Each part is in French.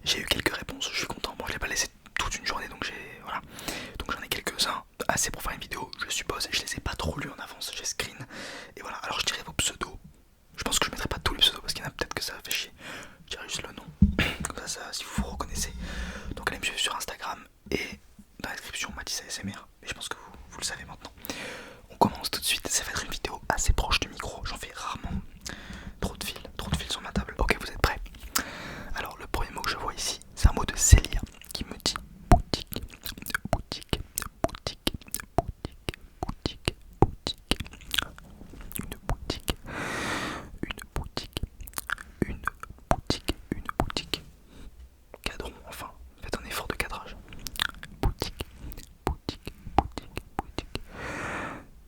j'ai eu quelques réponses, je suis content. Bon, je l'ai pas laissé toute une journée, donc voilà. Donc j'en ai quelques-uns, assez pour faire une vidéo, je suppose, et je les ai pas trop lus en avance, j'ai screen. Et voilà, alors je dirais vos pseudos. Je pense que je mettrai pas tous les pseudos parce qu'il y en a peut-être que ça fait chier. Je dirais juste le nom, comme ça, si vous vous reconnaissez. Donc allez me suivre sur Instagram et dans la description Mathis ASMR. Mais je pense que vous le savez maintenant. On commence tout de suite, ça va être une vidéo assez proche du micro, j'en fais rarement. Trop de fils sur ma table. Ok, vous êtes prêts? Alors le premier mot que je vois ici, c'est un mot de Célia qui me dit boutique, boutique, boutique, boutique, boutique, boutique, une boutique, une boutique, une boutique, une boutique, cadron, enfin, faites un effort de cadrage. Boutique, boutique, boutique, boutique,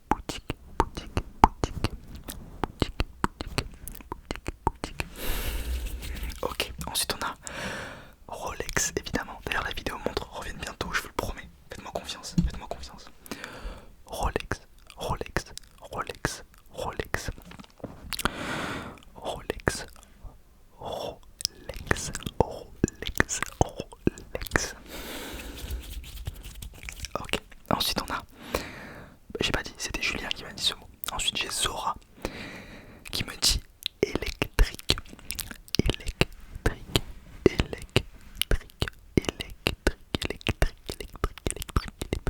boutique, boutique, boutique, boutique, boutique, boutique. Ok, ensuite on a Rolex, évidemment. D'ailleurs la vidéo montre revienne bientôt, je vous le promets. Faites-moi confiance, faites-moi confiance. Rolex, Rolex, Rolex, Rolex, Rolex, Rolex, Rolex, Rolex. Ok, ensuite on a, j'ai pas dit, c'était Julien qui m'a dit ce mot. Ensuite j'ai Zora qui me dit électrique, électrique, électrique, électrique, électrique, électrique, électrique,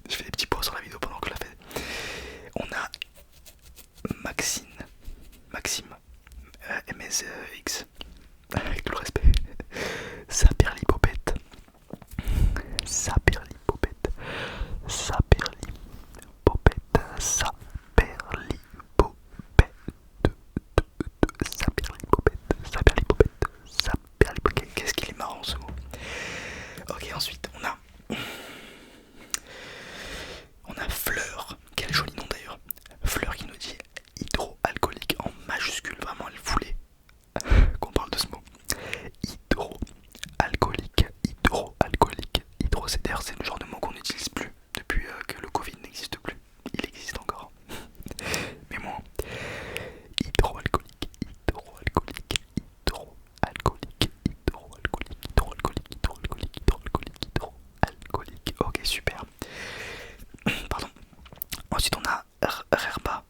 je fais des petits points sur la vidéo pendant que je la fais. On a Maxime, MSX, avec tout le respect, Saperlipopette, Saperlipopette, Saperlipopette, Saperlipopette. Qu'est-ce qu'il est marrant ce mot. Ok, ensuite on a Fleur, quel joli nom d'ailleurs. Fleur qui nous dit hydroalcoolique en majuscule, vraiment elle voulait qu'on parle de ce mot. Hydroalcoolique, hydro, c'est le genre de mot qu'on n'utilise plus depuis que le Covid n'existe plus. Il existe encore, mais moins. Hydroalcoolique. Ok, super. Pardon. Ensuite on a Herba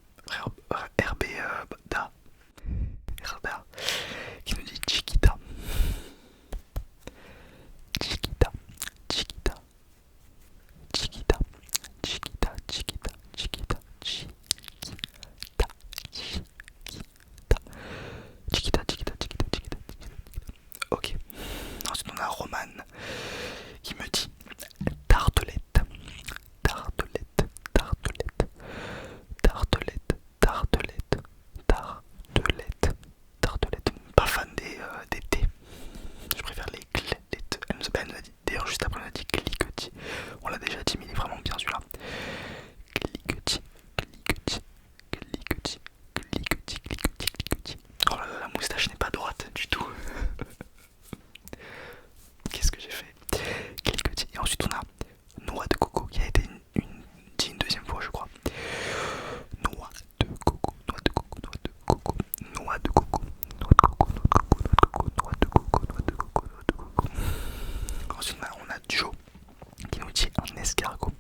qui nous dit Chiquita. Ok. Ensuite on a Romane qui me dit tartelette. Pas fan des thés. Je préfère les clélettes. Elle nous a dit, d'ailleurs juste après elle nous a dit cliquetis. On l'a déjà dit mais il est vraiment bien celui-là. Cliquetis. Oh là là, la moustache n'est pas droite du tout. Qu'est-ce que j'ai fait? Cliquetis. Et ensuite on a noix de coco qui a été dit une deuxième fois je crois. Noix de coco. Ensuite on a Joe qui nous dit un escargot.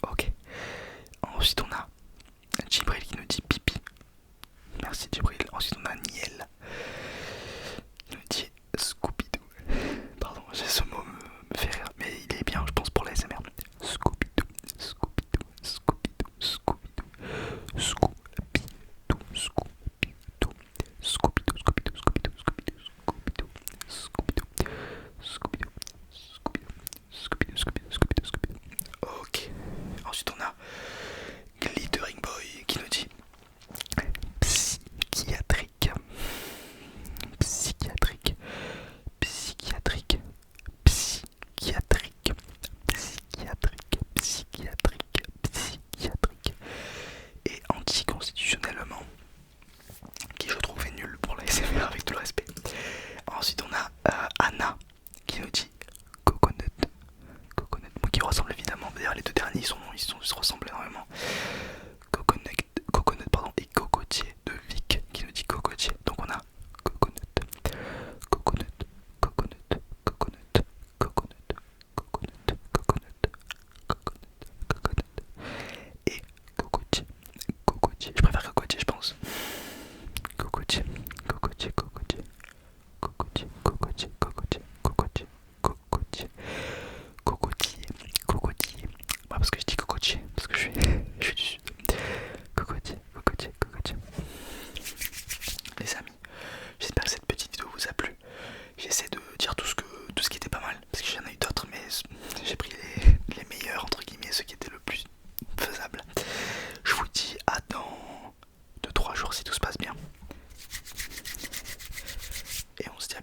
Ok. Ensuite on a Djibril qui nous dit pipi. Merci Djibril. Ensuite on a Niel qui nous dit Scooby-Doo. Pardon, ce mot me fait rire, mais il est bien je pense pour la SMR. Scooby-Doo. Ok. Ensuite on a Glittering Boy qui nous dit psychiatrique. Et anticonstitutionnellement, qui je trouve est nul pour la SMR avec tout le respect. Ensuite on a Anna qui nous dit coconut, qui ressemble évidemment, d'ailleurs les deux derniers ils se ressemblent énormément. Coconut pardon, et cocotier de Vic qui nous dit cocotier. Donc on a coconut et cocotier. Je préfère cocotier je pense. Cocotier. Ouais, parce que je dis cocotier, parce que je suis du sud. Cocotier. Les amis, j'espère que cette petite vidéo vous a plu. J'essaie de dire tout ce qui était pas mal, parce que j'en ai eu d'autres, mais j'ai pris les meilleurs, entre guillemets, ceux qui étaient le plus faisables. Je vous dis à dans 2-3 jours si tout se passe bien. Et on se dit